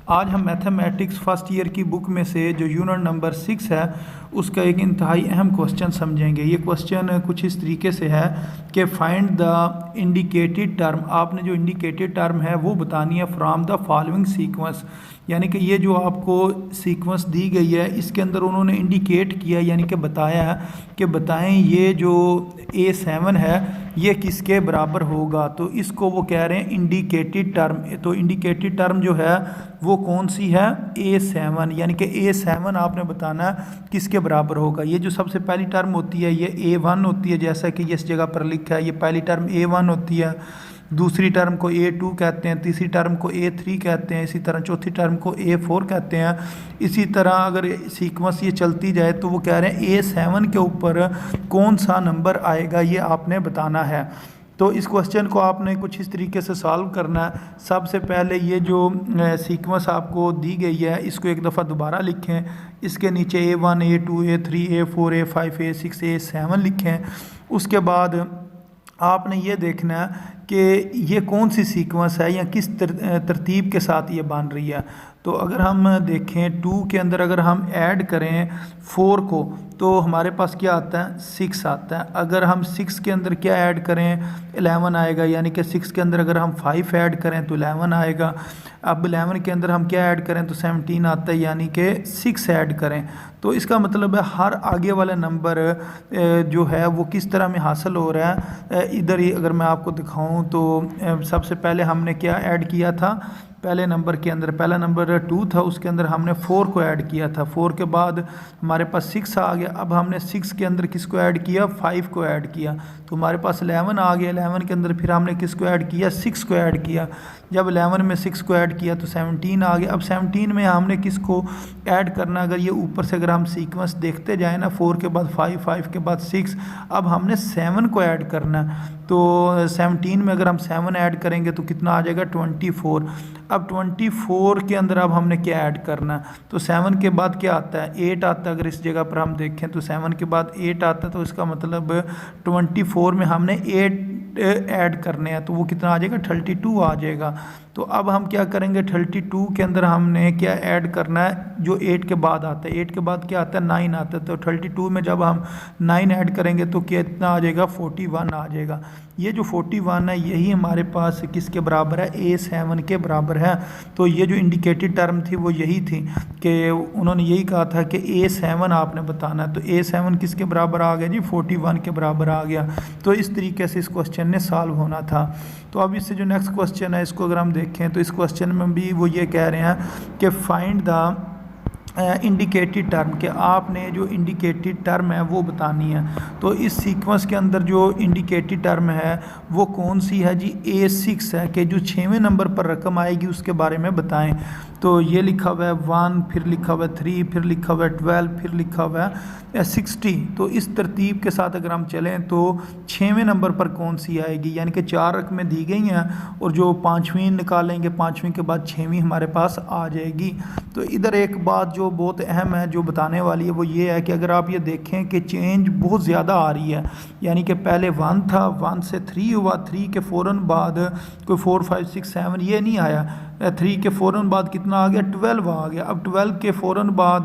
आज हम mathematics first year की बुक में से जो यूनिट नंबर 6 है उसका एक इंतहाई अहम क्वेश्चन समझेंगे। ये क्वेश्चन कुछ इस तरीके से है कि फाइंड द इंडिकेटेड टर्म। आपने जो इंडिकेटेड टर्म है वो बतानी है फ्रॉम द फॉलोइंग सीक्वेंस, यानी कि ये जो आपको सीक्वेंस दी गई है इसके अंदर उन्होंने इंडिकेट किया यानी कि बताया है कि बताएं ये जो A7 है ये किसके बराबर होगा। तो इसको वो कह रहे हैं इंडिकेटेड टर्म। तो इंडिकेटेड टर्म जो है वो कौन सी है? A7, यानी कि A7 आपने बताना है किसके बराबर होगा। ये जो सबसे पहली टर्म होती है ये A1 होती है, जैसा कि इस जगह पर लिखा है। ये पहली टर्म A1 होती है, दूसरी टर्म को A2 कहते हैं, तीसरी टर्म को A3 कहते हैं, इसी तरह चौथी टर्म को A4 कहते हैं। इसी तरह अगर सीक्वेंस ये चलती जाए तो वो कह रहे हैं A7 के ऊपर कौन सा नंबर आएगा ये आपने बताना है। तो इस क्वेश्चन को आपने कुछ इस तरीके से सॉल्व करना है। सबसे पहले ये जो सीक्वेंस आपको दी गई है इसको एक दफ़ा दोबारा लिखें। इसके नीचे A1 A2 A3 A4 A5 A6 A7 लिखें। उसके बाद आपने ये देखना है कि ये कौन सी सीक्वेंस है या किस तरतीब के साथ ये बन रही है। तो अगर हम देखें 2 के अंदर अगर हम ऐड करें 4 को तो हमारे पास क्या आता है? 6 आता है। अगर हम 6 के अंदर क्या ऐड करें? 11 आएगा, यानी कि 6 के अंदर अगर हम 5 ऐड करें तो 11 आएगा। अब 11 के अंदर हम क्या ऐड करें तो 17 आता है, यानी कि 6 ऐड करें। तो इसका मतलब है हर आगे वाला नंबर जो है वो किस तरह में हासिल हो रहा है। इधर ही अगर मैं आपको दिखाऊं तो सबसे पहले हमने क्या ऐड किया था? पहले नंबर के अंदर पहला नंबर 2 था, उसके अंदर हमने 4 को ऐड किया था। 4 के बाद हमारे पास 6 आ गया। अब हमने 6 के अंदर किसको ऐड किया? 5 को ऐड किया, तो हमारे पास 11 आ गया। 11 के अंदर फिर हमने किसको ऐड किया? 6 को ऐड किया। जब 11 में 6 को ऐड किया तो 17 आ गया। अब 17 में हमने किसको ऐड करना? अगर ये ऊपर से अगर हम सीक्वेंस देखते जाए ना, 4 के बाद 5, 5 के बाद 6, अब हमने 7 को ऐड करना है। तो 17 में अगर हम 7 ऐड करेंगे तो कितना आ जाएगा? 24। अब 24 के अंदर अब हमने क्या ऐड करना है? तो 7 के बाद क्या आता है? 8 आता है। अगर इस जगह पर हम देखें तो 7 के बाद 8 आता है, तो इसका मतलब 24 में हमने 8 ऐड करने हैं, तो वो कितना आ जाएगा? 32 आ जाएगा। तो अब हम क्या करेंगे? 32 के अंदर हमने क्या ऐड करना है जो 8 के बाद आता है? 8 के बाद क्या आता है? 9 आता है। तो 32 में जब हम 9 ऐड करेंगे तो कितना आ जाएगा? 41 आ जाएगा। ये जो 41 है यही हमारे पास किसके बराबर है? A7 के बराबर है। तो ये जो इंडिकेटेड टर्म थी वो यही थी कि उन्होंने यही कहा था कि A7 आपने बताना है। तो A7 किसके बराबर आ गया जी? 41 के बराबर आ गया। तो इस तरीके से इस क्वेश्चन ने सॉल्व होना था। तो अब इससे जो नेक्स्ट क्वेश्चन है इसको अगर हम देखें तो इस क्वेश्चन में भी वो ये कह रहे हैं कि फाइंड द इंडिकेटेड टर्म, के आपने जो इंडिकेटेड टर्म है वो बतानी है। तो इस सीक्वेंस के अंदर जो इंडिकेटेड टर्म है वो कौन सी है जी? A6 है कि जो 6वें नंबर पर रकम आएगी उसके बारे में बताएं। तो ये लिखा हुआ है 1, फिर लिखा हुआ है 3, फिर लिखा हुआ है 12, फिर लिखा हुआ है 60। तो इस तरतीब के साथ अगर हम चलें तो 6वें नंबर पर कौन सी आएगी? यानी कि 4 रकमें दी गई हैं और जो 5वीं निकालेंगे, 5वीं के बाद 6वीं हमारे पास आ जाएगी। तो इधर एक बात जो बहुत अहम है जो बताने वाली है वो ये है कि अगर आप ये देखें कि चेंज बहुत ज़्यादा आ रही है, यानी कि पहले 1 था, 1 से 3 हुआ, 3 के फ़ौरन बाद कोई 4, 5, 6, 7 ये नहीं आया। 3 के फ़ौरन बाद कितना आ गया? 12 आ गया। अब 12 के फ़ौरन बाद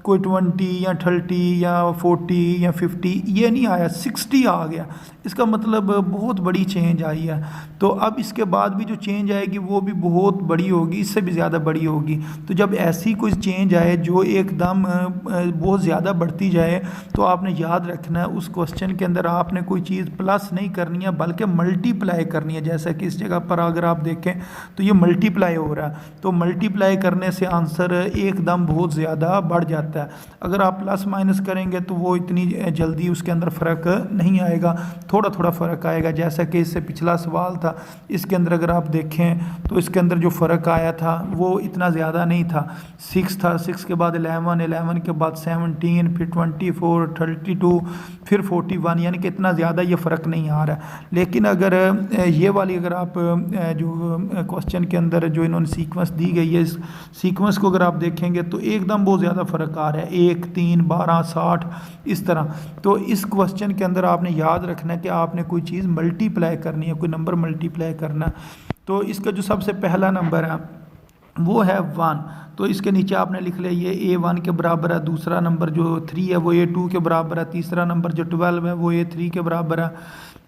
कोई 20 या 30 या 40 या 50 ये नहीं आया, 60 आ गया। इसका मतलब बहुत बड़ी चेंज आई है। तो अब इसके बाद भी जो चेंज आएगी वो भी बहुत बड़ी होगी, इससे भी ज़्यादा बड़ी होगी। तो जब ऐसी कोई चेंज आए जो एकदम बहुत ज़्यादा बढ़ती जाए तो आपने याद रखना है उस क्वेश्चन के अंदर आपने कोई चीज़ प्लस नहीं करनी है बल्कि मल्टीप्लाई करनी है। जैसा कि इस जगह पर अगर आप देखें तो ये मल्टीप्लाई हो रहा है, तो मल्टीप्लाई करने से आंसर एकदम बहुत ज़्यादा बढ़ जाता है। अगर आप प्लस माइनस करेंगे तो वो इतनी जल्दी उसके अंदर फ़र्क नहीं आएगा, थोड़ा थोड़ा फ़र्क आएगा। जैसा कि इससे पिछला सवाल था इसके अंदर अगर आप देखें तो इसके अंदर जो फ़र्क आया था वो इतना ज़्यादा नहीं था। 6 था, 6 के बाद 11, 11 के बाद 17, फिर 24, 32, फिर 41, यानी कि इतना ज़्यादा ये फ़र्क नहीं आ रहा है। लेकिन अगर ये वाली अगर आप जो क्वेश्चन के अंदर जो इन्होंने सीक्वेंस दी गई है इस सीक्वेंस को अगर आप देखेंगे तो एकदम बहुत ज़्यादा फ़र्क आ रहा है, 1, 3, 12, 60 इस तरह। तो इस क्वेश्चन के अंदर आपने याद रखना है कि आपने कोई चीज़ मल्टीप्लाई करनी है, कोई नंबर मल्टीप्लाई करना। तो इसका जो सबसे पहला नंबर है वो है 1। तो इसके नीचे आपने लिख लिया ये A1 के बराबर है, दूसरा नंबर जो 3 है वो A2 के बराबर है, तीसरा नंबर जो 12 है वो A3 के बराबर है,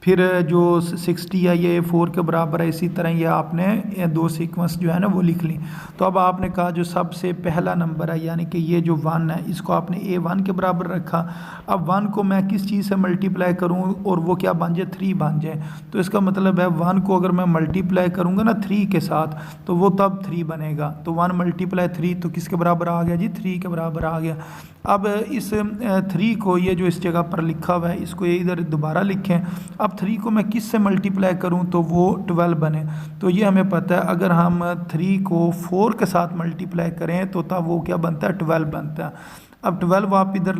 फिर जो 60 है ये A4 के बराबर है। इसी तरह ये आपने ये दो सीक्वेंस जो है ना वो लिख ली। तो अब आपने कहा जो सबसे पहला नंबर है यानी कि ये जो 1 है इसको आपने A1 के बराबर रखा। अब 1 को मैं किस चीज़ से मल्टीप्लाई करूं और वो क्या बन जाए, 3 बन जाए। तो इसका मतलब है 1 को अगर मैं मल्टीप्लाई करूंगा ना 3 के साथ तो वो तब 3 बनेगा। तो 1 × 3 तो किसके बराबर आ गया जी, 3 के बराबर आ गया। अब इस 3 को ये जो इस जगह पर लिखा हुआ है इसको ये इधर दोबारा लिखें। अब 3 को मैं किस से मल्टीप्लाई करूं तो वो 12 बने। तो ये हमें पता है अगर हम 3 को 4 के साथ मल्टीप्लाई करें तो तब वो क्या बनता है, 12 बनता है। अब 12 आप इधर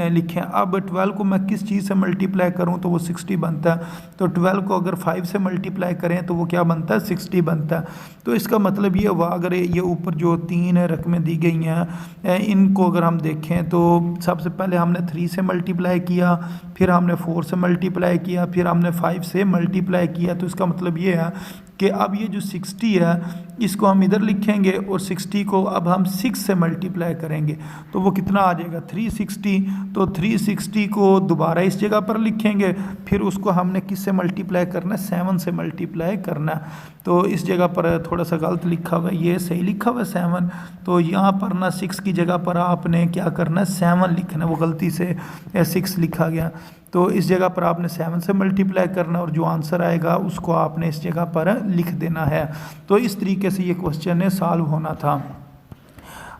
लिखें। अब 12 को मैं किस चीज़ से मल्टीप्लाई करूं तो वो 60 बनता है। तो 12 को अगर 5 से मल्टीप्लाई करें तो वो क्या बनता है, 60 बनता है। तो इसका मतलब ये हुआ अगर ये ऊपर जो 3 रकमें दी गई हैं इनको अगर हम देखें तो सबसे पहले हमने 3 से मल्टीप्लाई किया, फिर हमने 4 से मल्टीप्लाई किया, फिर हमने 5 से मल्टीप्लाई किया। तो इसका मतलब ये है कि अब ये जो 60 है इसको हम इधर लिखेंगे और 60 को अब हम 6 से मल्टीप्लाई करेंगे तो वो कितना आ जाएगा, 360। तो 360 को दोबारा इस जगह पर लिखेंगे, फिर उसको हमने किस से मल्टीप्लाई करना है, 7 से मल्टीप्लाई करना है। तो इस जगह पर थोड़ा सा गलत लिखा हुआ है, ये सही लिखा हुआ है 7। तो यहाँ पर ना 6 की जगह पर आपने क्या करना है, 7 लिखना है, वो गलती से 6 लिखा गया। तो इस जगह पर आपने 7 से मल्टीप्लाई करना और जो आंसर आएगा उसको आपने इस जगह पर लिख देना है। तो इस तरीके से ये क्वेश्चन सॉल्व होना था।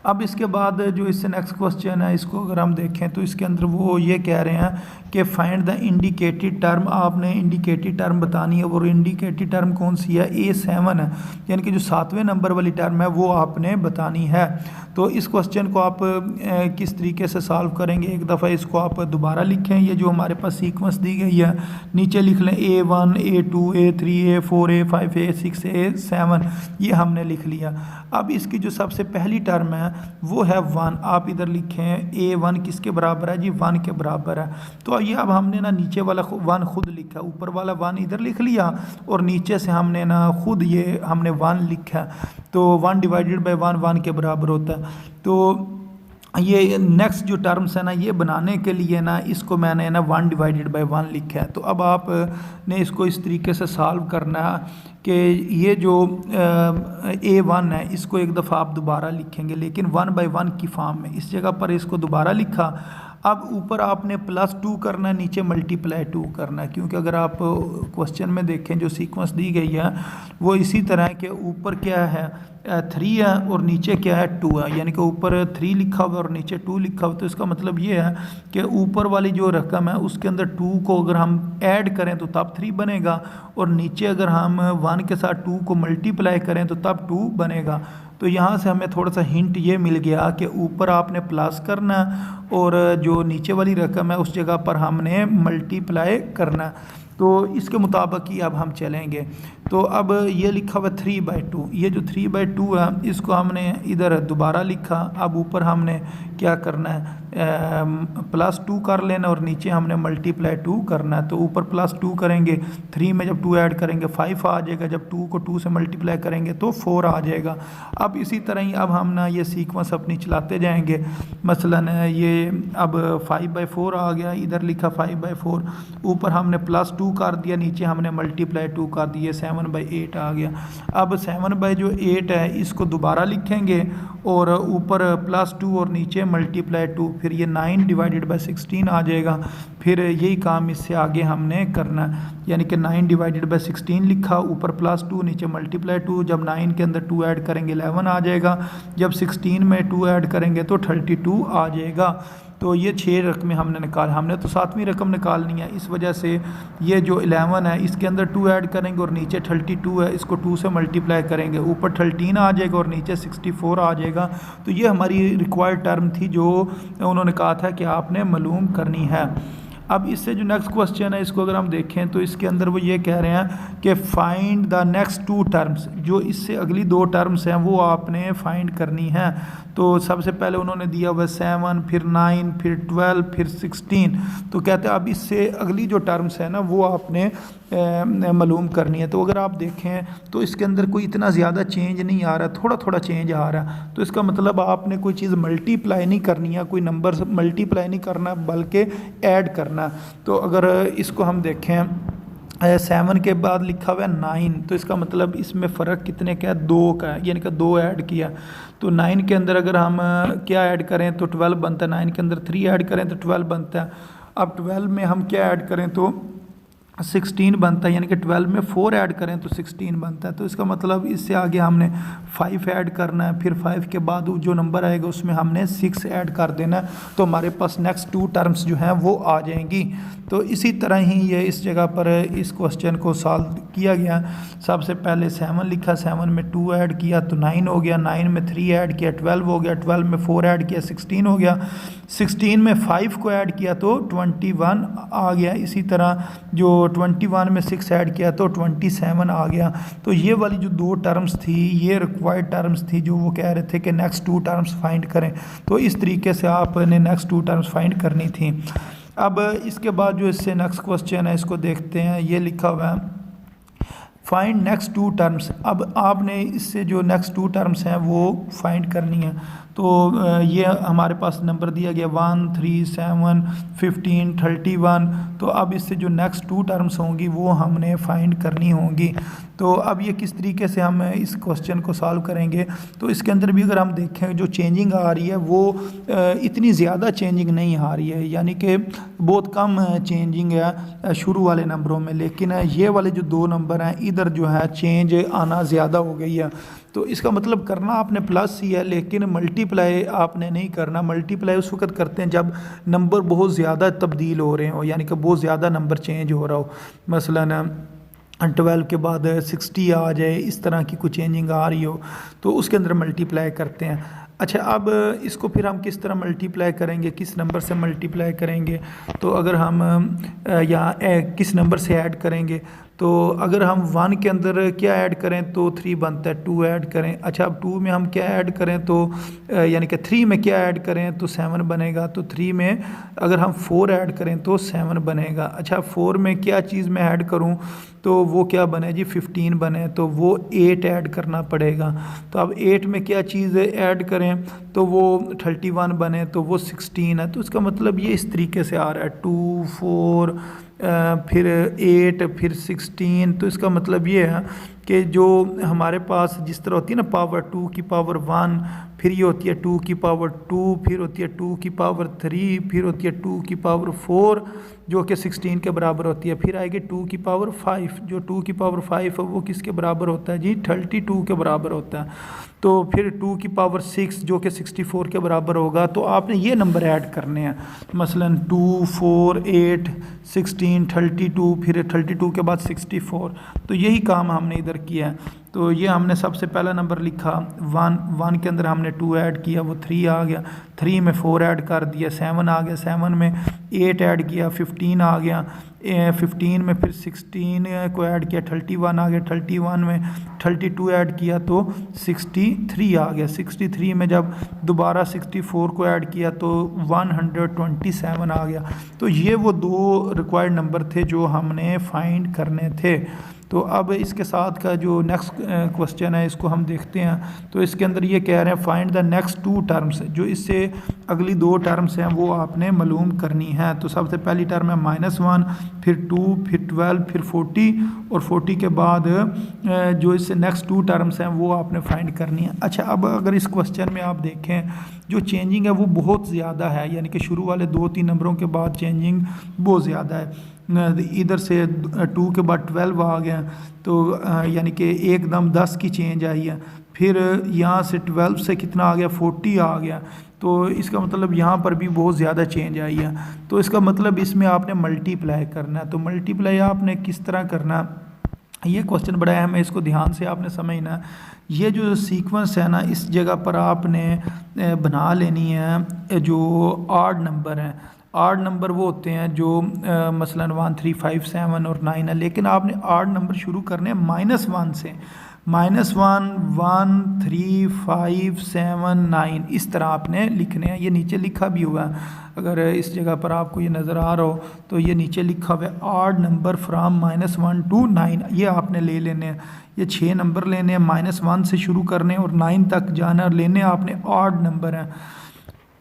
अब इसके बाद जो इससे नेक्स्ट क्वेश्चन है इसको अगर हम देखें तो इसके अंदर वो ये कह रहे हैं कि फाइंड द इंडिकेटेड टर्म। आपने इंडिकेटेड टर्म बतानी है और इंडिकेटेड टर्म कौन सी है, A7 है, यानी कि जो 7वें नंबर वाली टर्म है वो आपने बतानी है। तो इस क्वेश्चन को आप किस तरीके से सॉल्व करेंगे, एक दफ़ा इसको आप दोबारा लिखें। ये जो हमारे पास सीक्वेंस दी गई है नीचे लिख लें A1 A2 A3 A4 A5 A6 A7, ये हमने लिख लिया। अब इसकी जो सबसे पहली टर्म है वो है 1। आप इधर लिखें A1 किसके बराबर है जी, 1 के बराबर है। तो ये अब हमने ना नीचे वाला 1 खुद लिखा, ऊपर वाला 1 इधर लिख लिया और नीचे से हमने ना खुद ये हमने 1 लिखा। तो 1 / 1 1 के बराबर होता है। तो ये नेक्स्ट जो टर्म्स है ना ये बनाने के लिए ना इसको मैंने ना 1 / 1 लिखा है। तो अब आप ने इसको इस तरीके से सॉल्व करना है कि ये जो A1 है इसको एक दफ़ा आप दोबारा लिखेंगे लेकिन 1/1 की फॉर्म में। इस जगह पर इसको दोबारा लिखा। अब ऊपर आपने +2 करना है, नीचे ×2 करना है, क्योंकि अगर आप क्वेश्चन में देखें जो सीक्वेंस दी गई है वो इसी तरह के ऊपर क्या है 3 है और नीचे क्या है 2 है, यानी कि ऊपर 3 लिखा हुआ और नीचे 2 लिखा हुआ। तो इसका मतलब ये है कि ऊपर वाली जो रकम है उसके अंदर 2 को अगर हम ऐड करें तो तब 3 बनेगा और नीचे अगर हम 1 के साथ 2 को मल्टीप्लाई करें तो तब 2 बनेगा। तो यहाँ से हमें थोड़ा सा हिंट ये मिल गया कि ऊपर आपने प्लस करना और जो नीचे वाली रकम है उस जगह पर हमने मल्टीप्लाई करना। तो इसके मुताबिक ही अब हम चलेंगे। तो अब ये लिखा हुआ 3/2, ये जो 3/2 है इसको हमने इधर दोबारा लिखा। अब ऊपर हमने क्या करना है +2 कर लेना और नीचे हमने ×2 करना है। तो ऊपर +2 करेंगे, 3 में जब 2 ऐड करेंगे 5 आ जाएगा, जब 2 को 2 से मल्टीप्लाई करेंगे तो 4 आ जाएगा। अब इसी तरह ही अब हम ना ये सीक्वेंस अपनी चलाते जाएंगे। मसलन ये अब 5/4 आ गया, इधर लिखा 5/4, ऊपर हमने +2 कर दिया, नीचे हमने ×2 कर दिया, 7/8 आ गया। अब 7/8 है इसको दोबारा लिखेंगे और ऊपर +2 और नीचे ×2, फिर ये 9 / 16 आ जाएगा। फिर यही काम इससे आगे हमने करना, यानी कि 9 / 16 लिखा, ऊपर +2 नीचे ×2। जब 9 के अंदर 2 ऐड करेंगे 11 आ जाएगा, जब 16 में 2 ऐड करेंगे तो 32 आ जाएगा। तो ये 6 रकमें हमने हमने तो 7वीं रकम निकालनी है, इस वजह से ये जो 11 है इसके अंदर 2 ऐड करेंगे और नीचे 32 है, इसको 2 से मल्टीप्लाई करेंगे, ऊपर 13 आ जाएगा और नीचे 64 आ जाएगा। तो ये हमारी रिक्वायर्ड टर्म थी जो उन्होंने कहा था कि आपने मालूम करनी है। अब इससे जो नेक्स्ट क्वेश्चन है इसको अगर हम देखें तो इसके अंदर वो ये कह रहे हैं कि फाइंड द नेक्स्ट 2 टर्म्स, जो इससे अगली 2 टर्म्स हैं वो आपने फाइंड करनी है। तो सबसे पहले उन्होंने दिया हुआ 7, फिर 9, फिर 12, फिर 16। तो कहते हैं अब इससे अगली जो टर्म्स है ना वो आपने मालूम करनी है। तो अगर आप देखें तो इसके अंदर कोई इतना ज़्यादा चेंज नहीं आ रहा, थोड़ा थोड़ा चेंज आ रहा है। तो इसका मतलब आपने कोई चीज़ मल्टीप्लाई नहीं करनी है, कोई नंबर मल्टीप्लाई नहीं करना बल्कि ऐड करना। तो अगर इसको हम देखें 7 के बाद लिखा हुआ है 9, तो इसका मतलब इसमें फ़र्क कितने का है, 2 का है, यानी कि 2 ऐड किया। तो 9 के अंदर अगर हम क्या ऐड करें तो 12 बनता है, 9 के अंदर 3 ऐड करें तो 12 बनता है। अब 12 में हम क्या ऐड करें तो 16 बनता है, यानी कि 12 में 4 ऐड करें तो 16 बनता है। तो इसका मतलब इससे आगे हमने 5 ऐड करना है, फिर 5 के बाद जो नंबर आएगा उसमें हमने 6 ऐड कर देना है, तो हमारे पास नेक्स्ट 2 टर्म्स जो हैं वो आ जाएंगी। तो इसी तरह ही ये इस जगह पर इस क्वेश्चन को सॉल्व किया गया। सबसे पहले 7 लिखा, 7 में 2 ऐड किया तो 9 हो गया, 9 में 3 ऐड किया 12 हो गया, 12 में 4 ऐड किया 16 हो गया, 16 में 5 को ऐड किया तो 21 आ गया। इसी तरह जो 21 में 6 ऐड किया तो 27 आ गया। तो ये वाली जो 2 टर्म्स थी ये रिक्वायर्ड टर्म्स थी, जो वो कह रहे थे कि नेक्स्ट 2 टर्म्स फाइंड करें। तो इस तरीके से आपने नेक्स्ट 2 टर्म्स फाइंड करनी थी। अब इसके बाद जो इससे नेक्स्ट क्वेश्चन है इसको देखते हैं। ये लिखा हुआ है फाइंड नेक्स्ट 2 टर्म्स। अब आपने इससे जो नेक्स्ट 2 टर्म्स हैं वो फाइंड करनी है। तो ये हमारे पास नंबर दिया गया 1, 3, 7, 15, 31। तो अब इससे जो नेक्स्ट 2 टर्म्स होंगी वो हमने फाइंड करनी होंगी। तो अब ये किस तरीके से हम इस क्वेश्चन को सॉल्व करेंगे, तो इसके अंदर भी अगर हम देखें जो चेंजिंग आ रही है वो इतनी ज़्यादा चेंजिंग नहीं आ रही है, यानी कि बहुत कम चेंजिंग है शुरू वाले नंबरों में। लेकिन ये वाले जो 2 नंबर हैं इधर जो है चेंज आना ज़्यादा हो गई है। तो इसका मतलब करना आपने प्लस ही है, लेकिन मल्टीप्लाई आपने नहीं करना। मल्टीप्लाई उस वक्त करते हैं जब नंबर बहुत ज़्यादा तब्दील हो रहे हो, यानी कि बहुत ज़्यादा नंबर चेंज हो रहा हो। मसलन 12 के बाद 60 आ जाए, इस तरह की कोई चेंजिंग आ रही हो तो उसके अंदर मल्टीप्लाई करते हैं। अच्छा, अब इसको फिर हम किस तरह मल्टीप्लाई करेंगे, किस नंबर से मल्टीप्लाई करेंगे। तो अगर हम यहाँ किस नंबर से ऐड करेंगे, तो अगर हम 1 के अंदर क्या ऐड करें तो 3 बनता है, 2 ऐड करें। अच्छा, अब 2 में हम क्या ऐड करें तो यानी कि 3 में क्या ऐड करें तो 7 बनेगा। तो 3 में अगर हम 4 ऐड करें तो 7 बनेगा। अच्छा, 4 में क्या चीज़ मैं ऐड करूं तो वो क्या बने जी 15 बने, तो वो 8 ऐड करना पड़ेगा। तो अब 8 में क्या चीज़ ऐड करें तो वो 31 बने, तो वो 16 है। तो इसका मतलब ये इस तरीके से आ रहा है 2, 4 फिर 8 फिर 16। तो इसका मतलब ये है कि जो हमारे पास जिस तरह होती है ना पावर 2 की पावर 1, फिर ये होती है 2 की पावर 2, फिर होती है 2 की पावर 3, फिर होती है 2 की पावर 4 जो कि 16 के बराबर होती है, फिर आएगी 2 की पावर 5, जो 2 की पावर 5 है वो किसके बराबर होता है जी 32 के बराबर होता है। तो फिर 2 की पावर 6 जो कि 64 के बराबर होगा। तो आपने ये नंबर ऐड करने हैं, मसलन 2, 4, 8, 16, 32, फिर 32 के बाद 64। तो यही काम हमने इधर किया है। तो ये हमने सबसे पहला नंबर लिखा 1 के अंदर हमने 2 ऐड किया वो 3 आ गया, 3 में 4 ऐड कर दिया 7 आ गया, 7 में 8 ऐड किया 15 आ गया, 15 में फिर 16 को ऐड किया 31 आ गया, 31 में 32 ऐड किया तो 63 आ गया, 63 में जब दोबारा 64 को ऐड किया तो 127 आ गया। तो ये वो 2 रिक्वायर्ड नंबर थे जो हमने फाइंड करने थे। तो अब इसके साथ का जो नेक्स्ट क्वेश्चन है इसको हम देखते हैं। तो इसके अंदर ये कह रहे हैं फाइंड द नेक्स्ट 2 टर्म्स, जो इससे अगली 2 टर्म्स हैं वो आपने मालूम करनी है। तो सबसे पहली टर्म है -1, फिर 2, फिर 12, फिर 40, और 40 के बाद जो इससे नेक्स्ट 2 टर्म्स हैं वो आपने फाइंड करनी है। अच्छा, अब अगर इस क्वेश्चन में आप देखें जो चेंजिंग है वो बहुत ज़्यादा है, यानी कि शुरू वाले 2-3 नंबरों के बाद चेंजिंग बहुत ज़्यादा है। इधर से 2 के बाद 12 आ गया, तो यानी कि एकदम 10 की चेंज आई है। फिर यहाँ से 12 से कितना आ गया 40 आ गया। तो इसका मतलब यहाँ पर भी बहुत ज़्यादा चेंज आई है। तो इसका मतलब इसमें आपने मल्टीप्लाई करना है। तो मल्टीप्लाई आपने किस तरह करना, ये क्वेश्चन बड़ा अहम है, इसको ध्यान से आपने समझना। ये जो सीक्वेंस है ना इस जगह पर आपने बना लेनी है जो ऑड नंबर हैं। आड नंबर वो होते हैं जो मसलन 1, 3, 5, 7 और 9 है, लेकिन आपने आड नंबर शुरू करने हैं -1 से। -1 1 3 5 7 9 इस तरह आपने लिखने हैं। ये नीचे लिखा भी हुआ है, अगर इस जगह पर आपको ये नज़र आ रहा हो तो ये नीचे लिखा हुआ है ऑड नंबर फ्राम -1 to 9। ये आपने ले लेने हैं, ये 6 नंबर लेने हैं, -1 से शुरू करने और 9 तक जाना, लेने आपने ऑड नंबर हैं।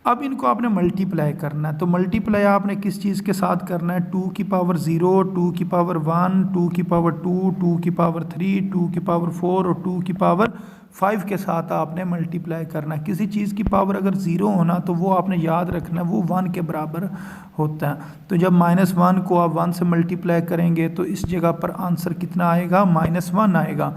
अब इनको आपने मल्टीप्लाई करना है, तो मल्टीप्लाई आपने किस चीज़ के साथ करना है, 2 की पावर 0, 2 की पावर 1, 2 की पावर 2, 2 की पावर 3, 2 की पावर 4 और 2 की पावर 5 के साथ आपने मल्टीप्लाई करना है। किसी चीज़ की पावर अगर 0 होना तो वो आपने याद रखना है वो 1 के बराबर होता है। तो जब -1 को आप 1 से मल्टीप्लाई करेंगे तो इस जगह पर आंसर कितना आएगा, -1 आएगा।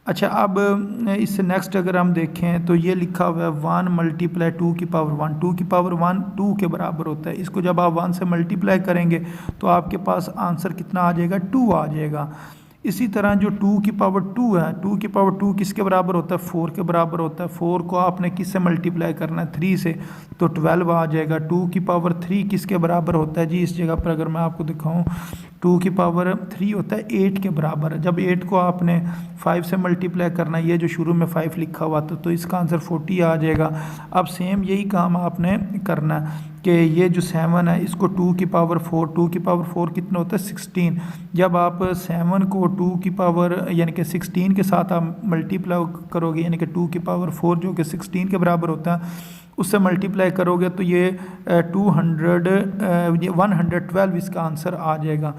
अच्छा, अब इससे नेक्स्ट अगर हम देखें तो ये लिखा हुआ है 1 मल्टीप्लाई 2 की पावर 1, 2 की पावर 1 2 के बराबर होता है। इसको जब आप 1 से मल्टीप्लाई करेंगे तो आपके पास आंसर कितना आ जाएगा, 2 आ जाएगा। इसी तरह जो 2 की पावर 2 है, 2 की पावर 2 किसके बराबर होता है, 4 के बराबर होता है। 4 को आपने किससे मल्टीप्लाई करना है, 3 से, तो 12 आ जाएगा। 2 की पावर 3 किसके बराबर होता है जी, इस जगह पर अगर मैं आपको दिखाऊं 2 की पावर 3 होता है 8 के बराबर। जब 8 को आपने 5 से मल्टीप्लाई करना है, ये जो शुरू में 5 लिखा हुआ था, तो इसका आंसर 40 आ जाएगा। अब सेम यही काम आपने करना है कि ये जो 7 है इसको 2 की पावर 4, 2 की पावर 4 कितना होता है, 16। जब आप 7 को 2 की पावर यानी कि 16 के साथ आप मल्टीप्लाई करोगे, यानी कि 2 की पावर 4 जो कि 16 के बराबर होता है, उससे मल्टीप्लाई करोगे तो ये 112 इसका आंसर आ जाएगा।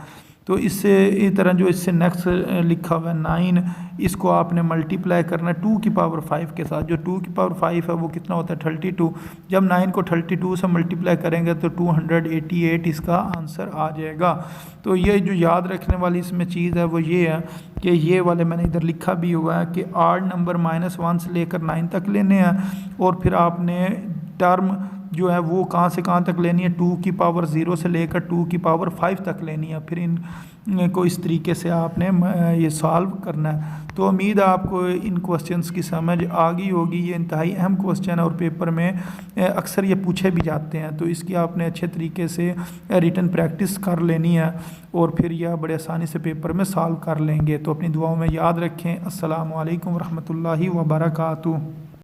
तो इससे इस तरह जो इससे नेक्स्ट लिखा हुआ है 9, इसको आपने मल्टीप्लाई करना है 2 की पावर 5 के साथ। जो 2 की पावर 5 है वो कितना होता है, 32। जब 9 को 32 से मल्टीप्लाई करेंगे तो 288 इसका आंसर आ जाएगा। तो ये जो याद रखने वाली इसमें चीज़ है वो ये है कि ये वाले मैंने इधर लिखा भी हुआ है कि ऑड नंबर -1 से लेकर 9 तक लेने हैं, और फिर आपने टर्म जो है वो कहाँ से कहाँ तक लेनी है, 2 की पावर 0 से लेकर 2 की पावर 5 तक लेनी है। फिर इन को इस तरीके से आपने ये सॉल्व करना है। तो उम्मीद है आपको इन क्वेश्चंस की समझ आ गई होगी। ये इंतहाई अहम क्वेश्चन है और पेपर में अक्सर ये पूछे भी जाते हैं, तो इसकी आपने अच्छे तरीके से रिटन प्रैक्टिस कर लेनी है और फिर यह बड़े आसानी से पेपर में सॉल्व कर लेंगे। तो अपनी दुआओं में याद रखें। अस्सलामु अलैकुम रहमतुल्लाहि व बरकातुहू।